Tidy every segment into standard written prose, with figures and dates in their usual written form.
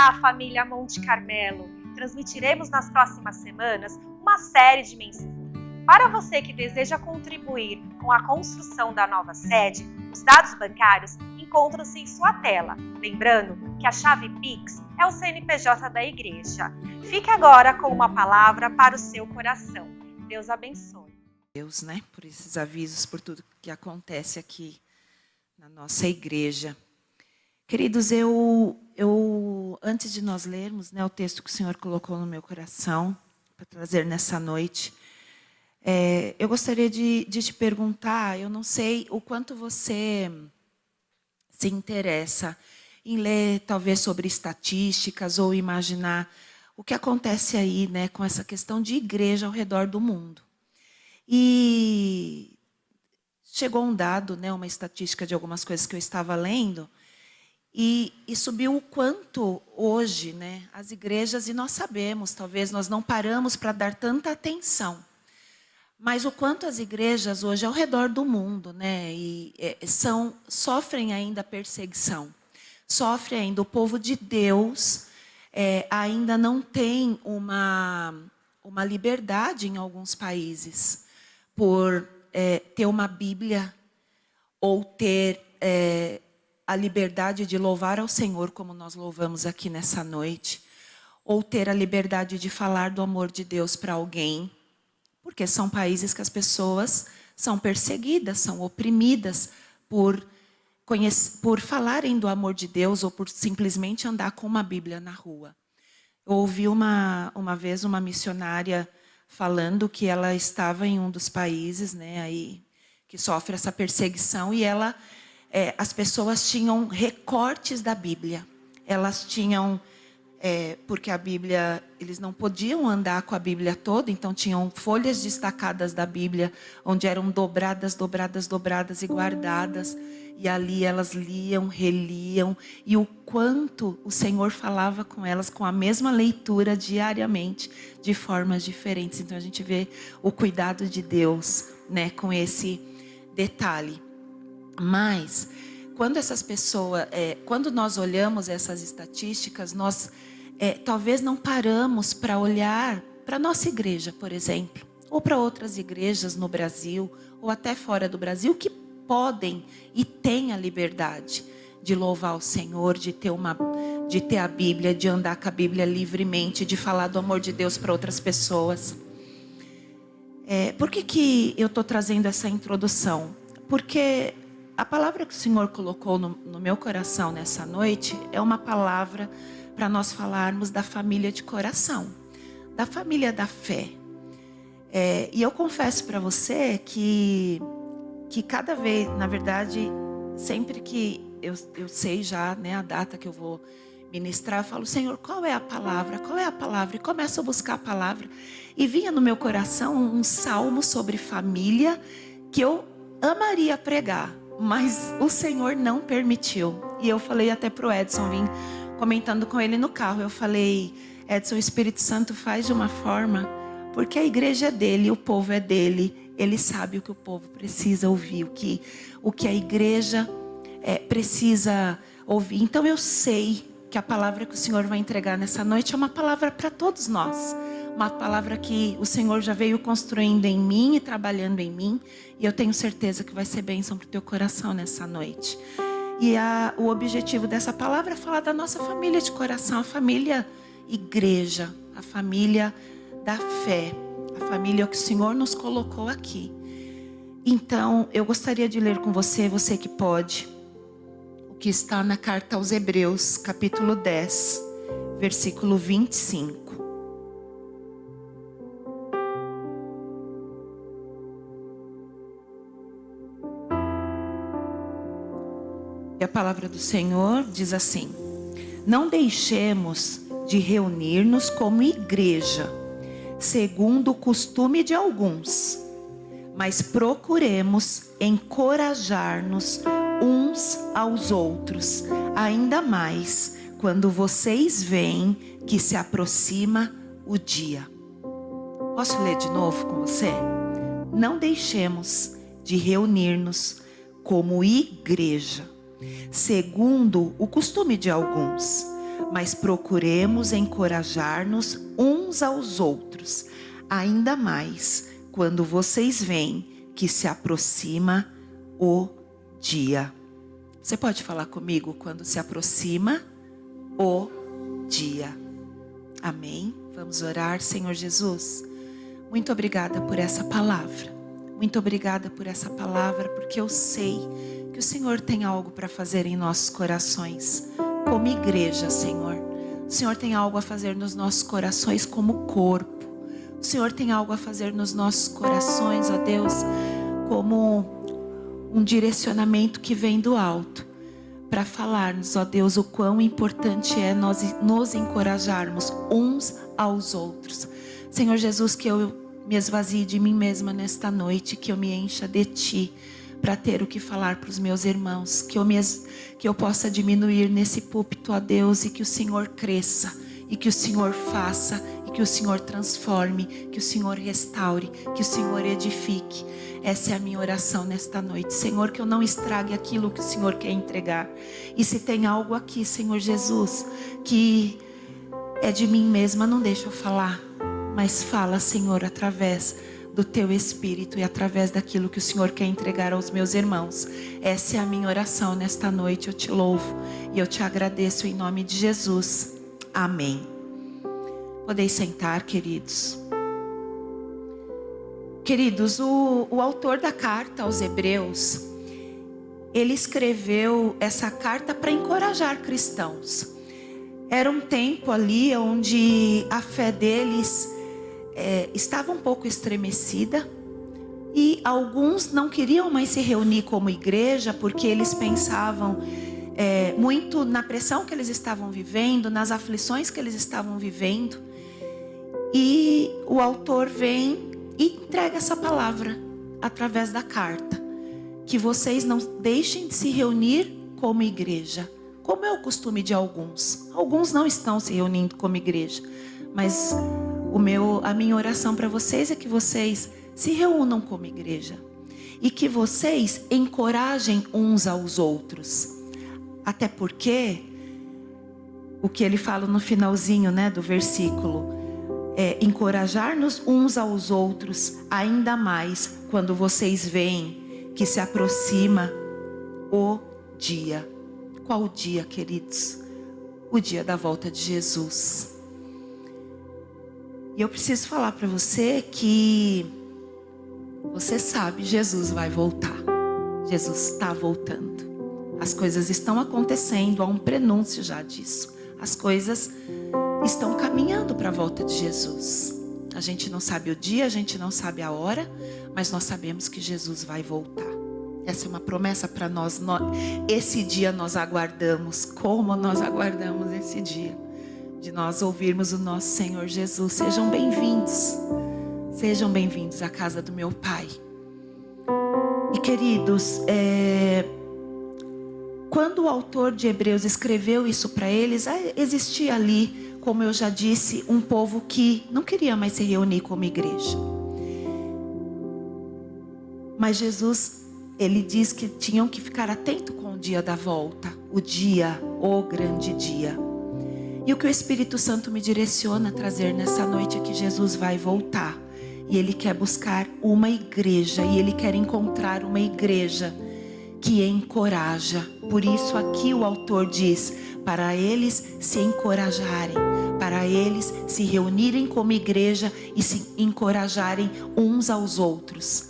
Olá, família Monte Carmelo! Transmitiremos nas próximas semanas uma série de mensagens. Para você que deseja contribuir com a construção da nova sede, os dados bancários encontram-se em sua tela. Lembrando que a chave Pix é o CNPJ da igreja. Fique agora com uma palavra para o seu coração. Deus abençoe. Deus, né, por esses avisos, por tudo que acontece aqui na nossa igreja. Queridos, eu antes de nós lermos, né, o texto que o Senhor colocou no meu coração para trazer nessa noite, eu gostaria de te perguntar, eu não sei o quanto você se interessa em ler talvez sobre estatísticas ou imaginar o que acontece aí, né, com essa questão de igreja ao redor do mundo. E chegou um dado, né, uma estatística de algumas coisas que eu estava lendo, e subiu o quanto hoje, né, as igrejas, e nós sabemos, talvez nós não paramos para dar tanta atenção, mas o quanto as igrejas hoje ao redor do mundo, né, sofrem ainda perseguição, sofre ainda, o povo de Deus ainda não tem uma liberdade em alguns países por ter uma Bíblia ou ter a liberdade de louvar ao Senhor como nós louvamos aqui nessa noite, ou ter a liberdade de falar do amor de Deus para alguém, porque são países que as pessoas são perseguidas, são oprimidas por falarem do amor de Deus ou por simplesmente andar com uma Bíblia na rua. Eu ouvi uma vez uma missionária falando que ela estava em um dos países, né, aí, que sofre essa perseguição, e as pessoas tinham recortes da Bíblia. Elas tinham, porque a Bíblia, eles não podiam andar com a Bíblia toda, então tinham folhas destacadas da Bíblia, onde eram dobradas e guardadas. E ali elas liam, reliam, e o quanto o Senhor falava com elas, com a mesma leitura diariamente, de formas diferentes. Então a gente vê o cuidado de Deus, né, com esse detalhe. Mas, quando essas pessoas, quando nós olhamos essas estatísticas, nós talvez não paramos para olhar para a nossa igreja, por exemplo, ou para outras igrejas no Brasil, ou até fora do Brasil, que podem e têm a liberdade de louvar o Senhor, de ter a Bíblia, de andar com a Bíblia livremente, de falar do amor de Deus para outras pessoas. Por que eu estou trazendo essa introdução? Porque a palavra que o Senhor colocou no meu coração nessa noite é uma palavra para nós falarmos da família de coração, da família da fé. E eu confesso para você que cada vez, na verdade, sempre que eu sei já, né, a data que eu vou ministrar, eu falo, Senhor, qual é a palavra? Qual é a palavra? E começo a buscar a palavra. E vinha no meu coração um salmo sobre família que eu amaria pregar, mas o Senhor não permitiu. E eu falei até para o Edson, vim comentando com ele no carro, eu falei, Edson, o Espírito Santo faz de uma forma, porque a igreja é dele, o povo é dele, ele sabe o que o povo precisa ouvir, o que a igreja precisa ouvir. Então eu sei que a palavra que o Senhor vai entregar nessa noite é uma palavra para todos nós. Uma palavra que o Senhor já veio construindo em mim e trabalhando em mim. E eu tenho certeza que vai ser bênção para o teu coração nessa noite. E o objetivo dessa palavra é falar da nossa família de coração, a família igreja, a família da fé, a família que o Senhor nos colocou aqui. Então, eu gostaria de ler com você, você que pode, o que está na carta aos Hebreus, capítulo 10, versículo 25. E a palavra do Senhor diz assim: não deixemos de reunir-nos como igreja, segundo o costume de alguns, mas procuremos encorajar-nos uns aos outros, ainda mais quando vocês veem que se aproxima o dia. Posso ler de novo com você? Não deixemos de reunir-nos como igreja, segundo o costume de alguns, mas procuremos encorajar-nos uns aos outros, ainda mais quando vocês veem que se aproxima o dia. Você pode falar comigo? Quando se aproxima o dia. Amém? Vamos orar. Senhor Jesus, muito obrigada por essa palavra. Muito obrigada por essa palavra, porque eu sei que o Senhor tem algo para fazer em nossos corações, como igreja, Senhor. O Senhor tem algo a fazer nos nossos corações como corpo. O Senhor tem algo a fazer nos nossos corações, ó Deus, como um direcionamento que vem do alto, para falar-nos, ó Deus, o quão importante é nós nos encorajarmos uns aos outros. Senhor Jesus, que eu me esvazie de mim mesma nesta noite, que eu me encha de Ti, para ter o que falar para os meus irmãos, que eu possa diminuir nesse púlpito, ó Deus, e que o Senhor cresça, e que o Senhor faça, e que o Senhor transforme, que o Senhor restaure, que o Senhor edifique. Essa é a minha oração nesta noite, Senhor, que eu não estrague aquilo que o Senhor quer entregar. E se tem algo aqui, Senhor Jesus, que é de mim mesma, não deixa eu falar, mas fala, Senhor, através do Teu Espírito e através daquilo que o Senhor quer entregar aos meus irmãos. Essa é a minha oração nesta noite. Eu Te louvo e eu Te agradeço em nome de Jesus. Amém. Podeis sentar, queridos. Queridos, o autor da carta aos Hebreus, ele escreveu essa carta para encorajar cristãos. Era um tempo ali onde a fé deles estava um pouco estremecida, e alguns não queriam mais se reunir como igreja, porque eles pensavam muito na pressão que eles estavam vivendo, nas aflições que eles estavam vivendo. E o autor vem e entrega essa palavra através da carta, que vocês não deixem de se reunir como igreja, como é o costume de alguns. Alguns não estão se reunindo como igreja, mas a minha oração para vocês é que vocês se reúnam como igreja e que vocês encorajem uns aos outros. Até porque o que ele fala no finalzinho, do versículo, encorajar-nos uns aos outros, ainda mais quando vocês veem que se aproxima o dia. Qual o dia, queridos? O dia da volta de Jesus. E eu preciso falar para você que você sabe, Jesus vai voltar. Jesus está voltando. As coisas estão acontecendo, há um prenúncio já disso. As coisas estão caminhando para a volta de Jesus. A gente não sabe o dia, a gente não sabe a hora, mas nós sabemos que Jesus vai voltar. Essa é uma promessa para nós. Esse dia nós aguardamos. Como nós aguardamos esse dia de nós ouvirmos o nosso Senhor Jesus. Sejam bem-vindos. Sejam bem-vindos à casa do meu Pai. E queridos, quando o autor de Hebreus escreveu isso para eles, existia ali, como eu já disse, um povo que não queria mais se reunir como igreja. Mas Jesus, ele diz que tinham que ficar atento com o dia da volta, o grande dia. E o que o Espírito Santo me direciona a trazer nessa noite é que Jesus vai voltar. E Ele quer buscar uma igreja, e Ele quer encontrar uma igreja que encoraja. Por isso aqui o autor diz, para eles se encorajarem, para eles se reunirem como igreja e se encorajarem uns aos outros.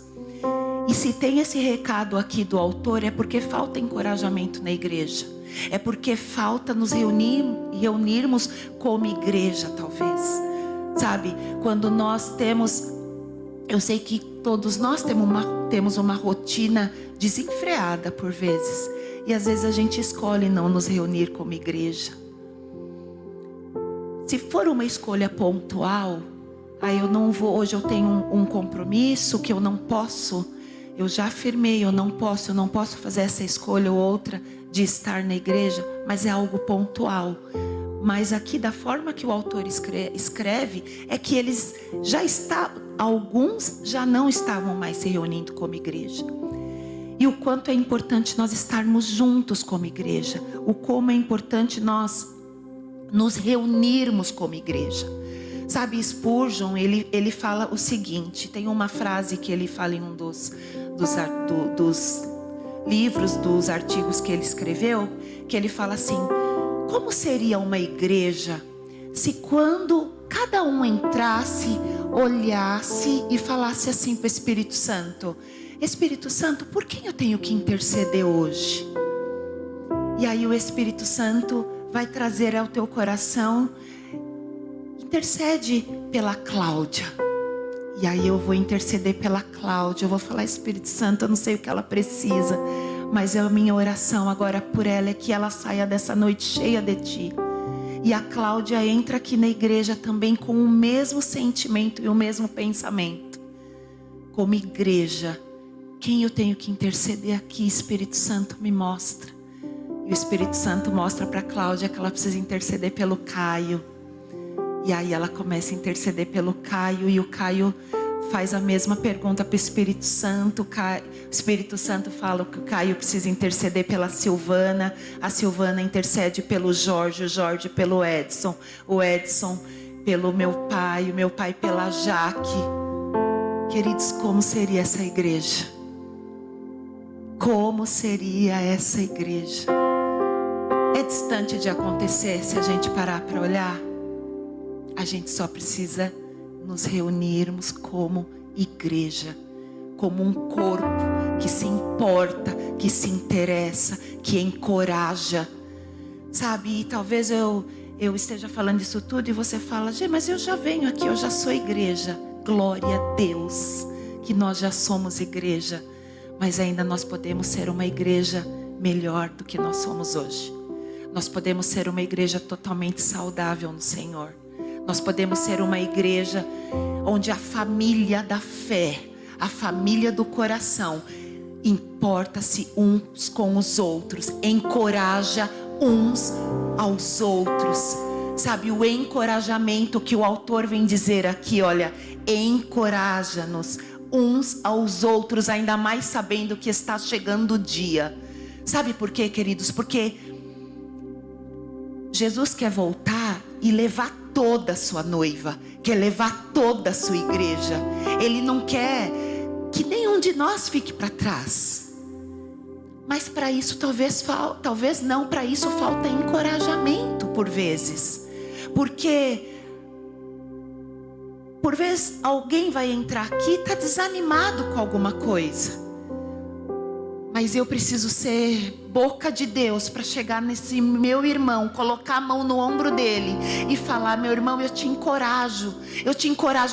E se tem esse recado aqui do autor, é porque falta encorajamento na igreja. É porque falta nos reunirmos como igreja, talvez. Sabe, quando nós temos... Eu sei que todos nós temos uma rotina desenfreada por vezes. E às vezes a gente escolhe não nos reunir como igreja. Se for uma escolha pontual, eu não vou, hoje eu tenho um compromisso que eu não posso, eu já afirmei, eu não posso fazer essa escolha ou outra de estar na igreja, mas é algo pontual. Mas aqui, da forma que o autor escreve, é que alguns já não estavam mais se reunindo como igreja. E o quanto é importante nós estarmos juntos como igreja. O como é importante nós nos reunirmos como igreja. Sabe, Spurgeon, ele fala o seguinte, tem uma frase que ele fala em um dos livros, dos artigos que ele escreveu, que ele fala assim: como seria uma igreja se quando cada um entrasse, olhasse e falasse assim para o Espírito Santo: Espírito Santo, por quem eu tenho que interceder hoje? E aí o Espírito Santo vai trazer ao teu coração: intercede pela Cláudia. E aí eu vou interceder pela Cláudia. Eu vou falar: Espírito Santo, eu não sei o que ela precisa, mas a minha oração agora por ela é que ela saia dessa noite cheia de ti. E a Cláudia entra aqui na igreja também com o mesmo sentimento e o mesmo pensamento. Como igreja, quem eu tenho que interceder aqui? Espírito Santo, me mostra. E o Espírito Santo mostra para a Cláudia que ela precisa interceder pelo Caio. E aí ela começa a interceder pelo Caio, e o Caio faz a mesma pergunta para o Espírito Santo. O Espírito Santo fala que o Caio precisa interceder pela Silvana. A Silvana intercede pelo Jorge, o Jorge pelo Edson, o Edson pelo meu pai, o meu pai pela Jaque. Queridos, como seria essa igreja? Como seria essa igreja? É distante de acontecer se a gente parar para olhar. A gente só precisa nos reunirmos como igreja, como um corpo que se importa, que se interessa, que encoraja. Sabe, e talvez eu esteja falando isso tudo e você fala: Gê, mas eu já venho aqui, eu já sou igreja. Glória a Deus que nós já somos igreja, mas ainda nós podemos ser uma igreja melhor do que nós somos hoje. Nós podemos ser uma igreja totalmente saudável no Senhor. Nós podemos ser uma igreja onde a família da fé, a família do coração, importa-se uns com os outros, encoraja uns aos outros. Sabe, o encorajamento que o autor vem dizer aqui, olha, encoraja-nos uns aos outros, ainda mais sabendo que está chegando o dia. Sabe por quê, queridos? Porque Jesus quer voltar e levar toda a sua noiva, quer levar toda a sua igreja. Ele não quer que nenhum de nós fique para trás. Mas para isso talvez não, para isso falta encorajamento por vezes. Porque por vezes alguém vai entrar aqui e está desanimado com alguma coisa. Mas eu preciso ser boca de Deus para chegar nesse meu irmão, colocar a mão no ombro dele e falar: meu irmão, eu te encorajo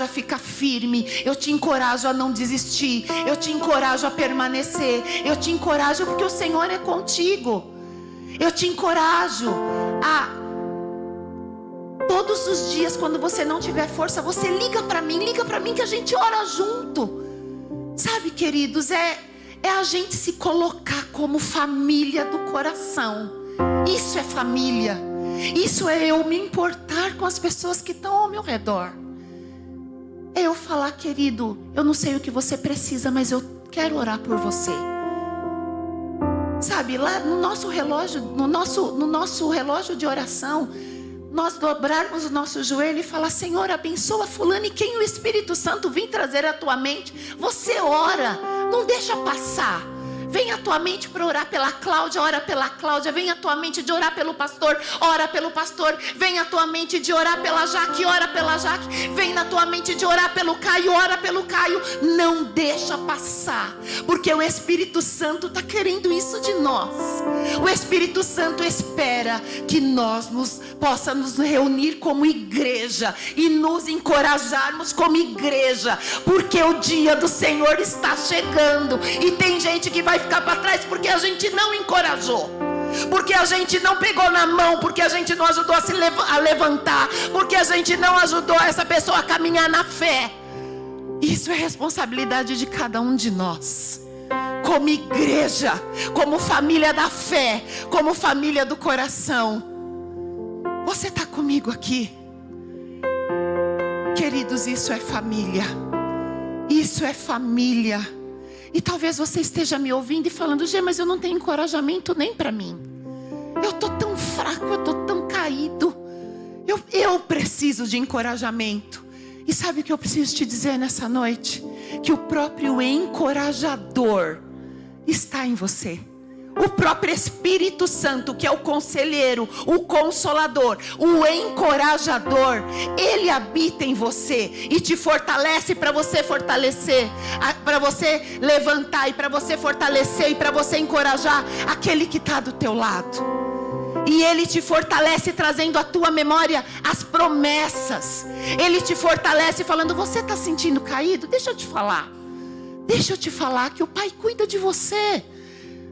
a ficar firme, eu te encorajo a não desistir, eu te encorajo a permanecer, eu te encorajo porque o Senhor é contigo, eu te encorajo a todos os dias, quando você não tiver força, você liga para mim que a gente ora junto. Sabe, queridos, é a gente se colocar como família do coração. Isso é família. Isso é eu me importar com as pessoas que estão ao meu redor. É eu falar: querido, eu não sei o que você precisa, mas eu quero orar por você. Sabe, lá no nosso relógio, no nosso relógio de oração, nós dobrarmos o nosso joelho e falar: Senhor, abençoa fulano, e quem o Espírito Santo vir trazer à tua mente, você ora, não deixa passar. Vem à tua mente para orar pela Cláudia, ora pela Cláudia. Vem à tua mente de orar pelo pastor, ora pelo pastor. Vem à tua mente de orar pela Jaque, ora pela Jaque. Vem na tua mente de orar pelo Caio, ora pelo Caio. Não deixa passar, porque o Espírito Santo está querendo isso de nós. O Espírito Santo espera que nós possamos nos reunir como igreja e nos encorajarmos como igreja, porque o dia do Senhor está chegando. E tem gente que vai ficar para trás porque a gente não encorajou, porque a gente não pegou na mão, porque a gente não ajudou a levantar, porque a gente não ajudou essa pessoa a caminhar na fé. Isso é responsabilidade de cada um de nós, como igreja, como família da fé, como família do coração. Você está comigo aqui? Queridos, isso é família. Isso é família. E talvez você esteja me ouvindo e falando: Gê, mas eu não tenho encorajamento nem para mim. Eu estou tão fraco, eu estou tão caído. Eu preciso de encorajamento. E sabe o que eu preciso te dizer nessa noite? Que o próprio encorajador está em você. O próprio Espírito Santo, que é o conselheiro, o consolador, o encorajador, ele habita em você e te fortalece para você fortalecer, para você levantar e para você fortalecer e para você encorajar aquele que está do teu lado. E ele te fortalece trazendo à tua memória as promessas. Ele te fortalece falando: você está sentindo caído? Deixa eu te falar. Deixa eu te falar que o Pai cuida de você.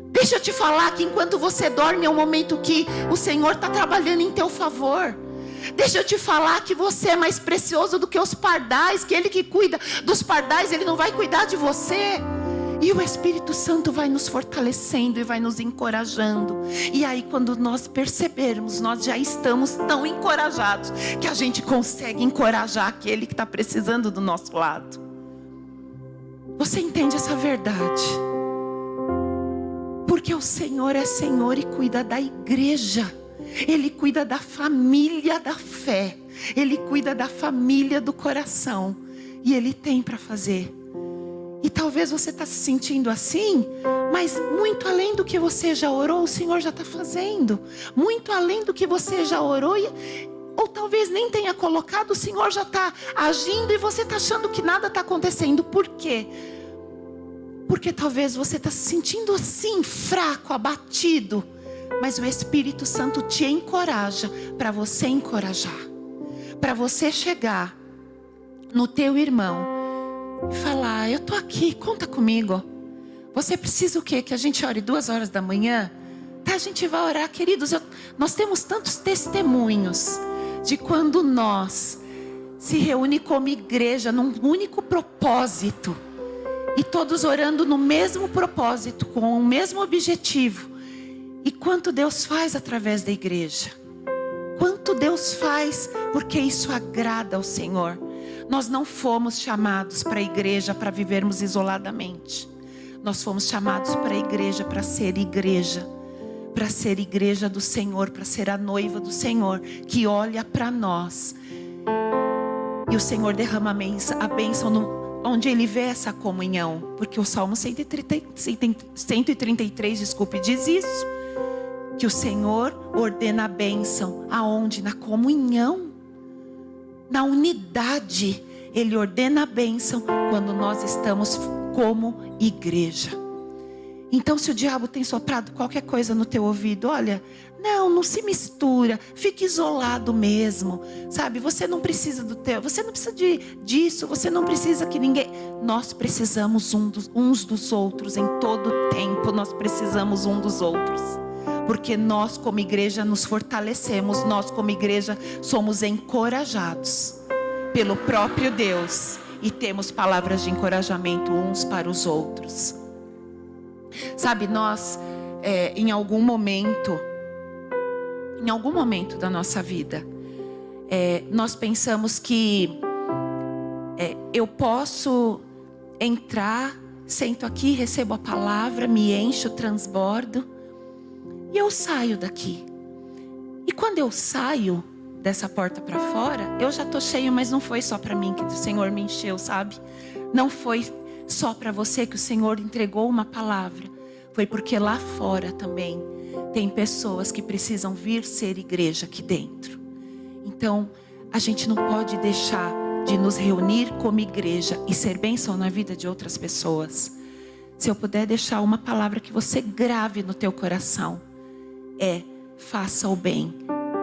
Deixa eu te falar que enquanto você dorme é um momento que o Senhor está trabalhando em teu favor. Deixa eu te falar que você é mais precioso do que os pardais, que Ele que cuida dos pardais, Ele não vai cuidar de você. E o Espírito Santo vai nos fortalecendo e vai nos encorajando. E aí quando nós percebermos, nós já estamos tão encorajados que a gente consegue encorajar aquele que está precisando do nosso lado. Você entende essa verdade? Porque o Senhor é Senhor e cuida da igreja. Ele cuida da família da fé. Ele cuida da família do coração. E Ele tem para fazer. E talvez você está se sentindo assim, mas muito além do que você já orou, o Senhor já está fazendo. Muito além do que você já orou, ou talvez nem tenha colocado, o Senhor já está agindo e você está achando que nada está acontecendo. Por quê? Porque talvez você está se sentindo assim, fraco, abatido. Mas o Espírito Santo te encoraja para você encorajar. Para você chegar no teu irmão e falar: eu estou aqui, conta comigo. Você precisa o quê? Que a gente ore 2 horas da manhã? Tá, a gente vai orar, queridos. Nós temos tantos testemunhos de quando nós se reúne como igreja num único propósito. E todos orando no mesmo propósito, com o mesmo objetivo. E quanto Deus faz através da igreja. Quanto Deus faz, porque isso agrada ao Senhor. Nós não fomos chamados para a igreja para vivermos isoladamente. Nós fomos chamados para a igreja para ser igreja. Para ser igreja do Senhor, para ser a noiva do Senhor, que olha para nós. E o Senhor derrama a bênção onde Ele vê essa comunhão. Porque o Salmo 133, diz isso. Que o Senhor ordena a bênção. Aonde? Na comunhão. Na unidade. Ele ordena a bênção quando nós estamos como igreja. Então, se o diabo tem soprado qualquer coisa no teu ouvido, olha, não se mistura, fica isolado mesmo, sabe? Você não precisa você não precisa disso, você não precisa que ninguém. Nós precisamos uns dos outros em todo tempo, nós precisamos um dos outros. Porque nós como igreja nos fortalecemos, nós como igreja somos encorajados pelo próprio Deus. E temos palavras de encorajamento uns para os outros. Sabe, nós em algum momento da nossa vida, nós pensamos que eu posso entrar, sento aqui, recebo a palavra, me encho, transbordo e eu saio daqui. E quando eu saio dessa porta para fora, eu já estou cheio, mas não foi só para mim que o Senhor me encheu, sabe? Não foi só para você que o Senhor entregou uma palavra. Foi porque lá fora também tem pessoas que precisam vir ser igreja aqui dentro. Então, a gente não pode deixar de nos reunir como igreja e ser bênção na vida de outras pessoas. Se eu puder deixar uma palavra que você grave no teu coração, faça o bem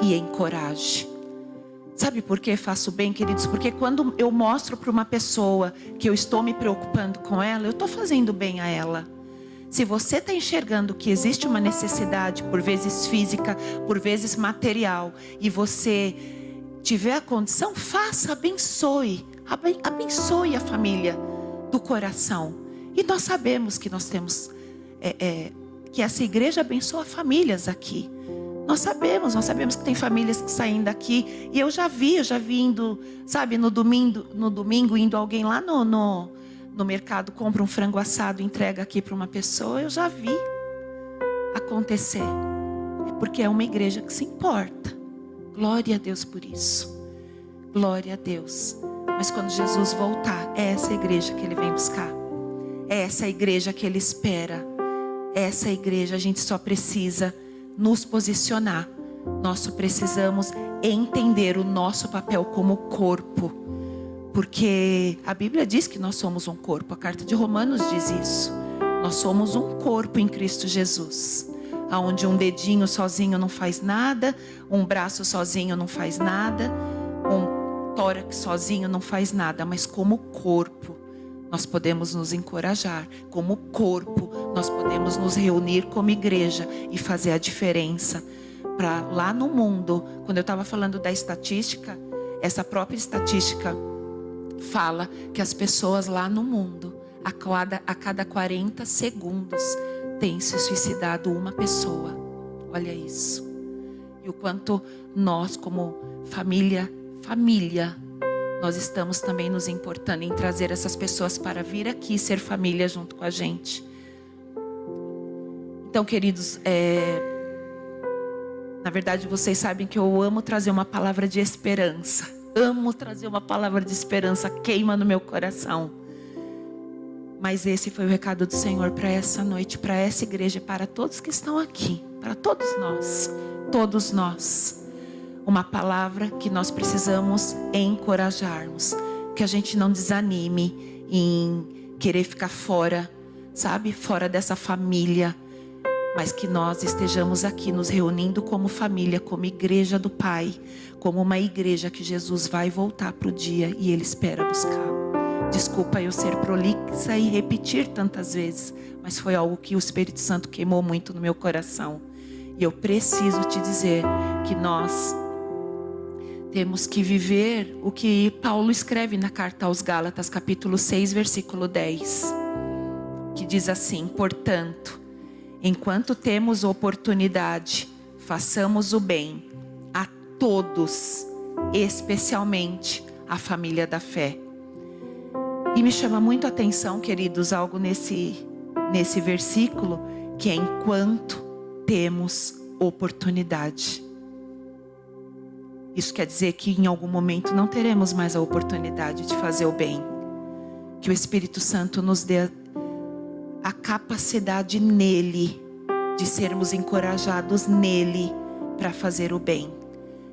e encoraje. Sabe por que faço bem, queridos? Porque quando eu mostro para uma pessoa que eu estou me preocupando com ela, eu estou fazendo bem a ela. Se você está enxergando que existe uma necessidade, por vezes física, por vezes material, e você tiver a condição, faça, abençoe a família do coração. E nós sabemos que nós temos, que essa igreja abençoa famílias aqui. Nós sabemos que tem famílias que saem daqui. E eu já vi indo, sabe, no domingo indo alguém lá no mercado, compra um frango assado, entrega aqui para uma pessoa. Eu já vi acontecer. É porque é uma igreja que se importa. Glória a Deus por isso. Glória a Deus. Mas quando Jesus voltar, é essa igreja que Ele vem buscar. É essa igreja que Ele espera. É essa igreja, a gente só precisa nos posicionar. Nós só precisamos entender o nosso papel como corpo. Porque a Bíblia diz que nós somos um corpo. A carta de Romanos diz isso. Nós somos um corpo em Cristo Jesus. Onde um dedinho sozinho não faz nada, um braço sozinho não faz nada, um tórax sozinho não faz nada, mas como corpo nós podemos nos encorajar, como corpo nós podemos nos reunir como igreja e fazer a diferença. Para lá no mundo, quando eu estava falando da estatística, essa própria estatística fala que as pessoas lá no mundo, a cada 40 segundos, tem se suicidado uma pessoa. Olha isso. E o quanto nós como família, nós estamos também nos importando em trazer essas pessoas para vir aqui ser família junto com a gente. Então, queridos, na verdade vocês sabem que eu amo trazer uma palavra de esperança. Amo trazer uma palavra de esperança, queima no meu coração. Mas esse foi o recado do Senhor para essa noite, para essa igreja, para todos que estão aqui, para todos nós. Uma palavra que nós precisamos encorajarmos, que a gente não desanime em querer ficar fora, sabe? Fora dessa família, mas que nós estejamos aqui nos reunindo como família, como igreja do Pai, como uma igreja que Jesus vai voltar para o dia e Ele espera buscar. Desculpa eu ser prolixa e repetir tantas vezes, mas foi algo que o Espírito Santo queimou muito no meu coração. E eu preciso te dizer que nós temos que viver o que Paulo escreve na carta aos Gálatas, capítulo 6, versículo 10. Que diz assim: portanto, enquanto temos oportunidade, façamos o bem a todos, especialmente à família da fé. E me chama muito a atenção, queridos, algo nesse versículo, que é enquanto temos oportunidade. Isso quer dizer que em algum momento não teremos mais a oportunidade de fazer o bem. Que o Espírito Santo nos dê a capacidade nele, de sermos encorajados nele para fazer o bem.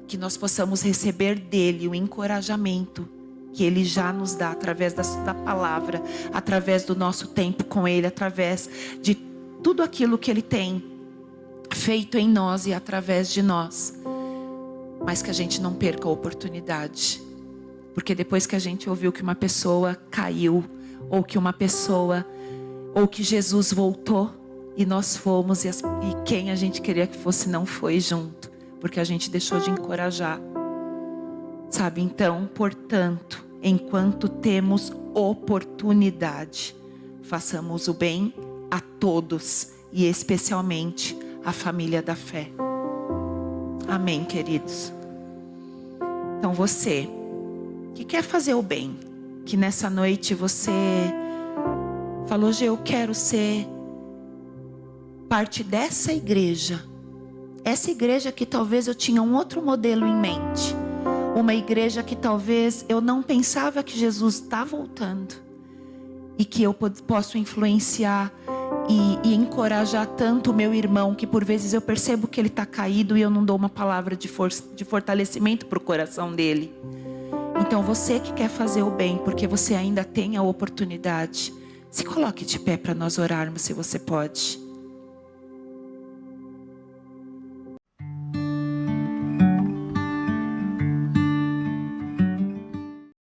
Que nós possamos receber dele o encorajamento que Ele já nos dá através da palavra, através do nosso tempo com Ele, através de tudo aquilo que Ele tem feito em nós e através de nós. Mas que a gente não perca a oportunidade. Porque depois que a gente ouviu que uma pessoa caiu, ou que Jesus voltou, e nós fomos, e quem a gente queria que fosse não foi junto, porque a gente deixou de encorajar. Sabe, então, portanto, enquanto temos oportunidade, façamos o bem a todos e especialmente à família da fé. Amém, queridos? Então você que quer fazer o bem, que nessa noite você falou: eu quero ser parte dessa igreja. Essa igreja que talvez eu tinha um outro modelo em mente. Uma igreja que talvez eu não pensava que Jesus está voltando. E que eu posso influenciar e encorajar tanto o meu irmão, que por vezes eu percebo que ele está caído e eu não dou uma palavra de fortalecimento para o coração dele. Então você que quer fazer o bem, porque você ainda tem a oportunidade, se coloque de pé para nós orarmos, se você pode.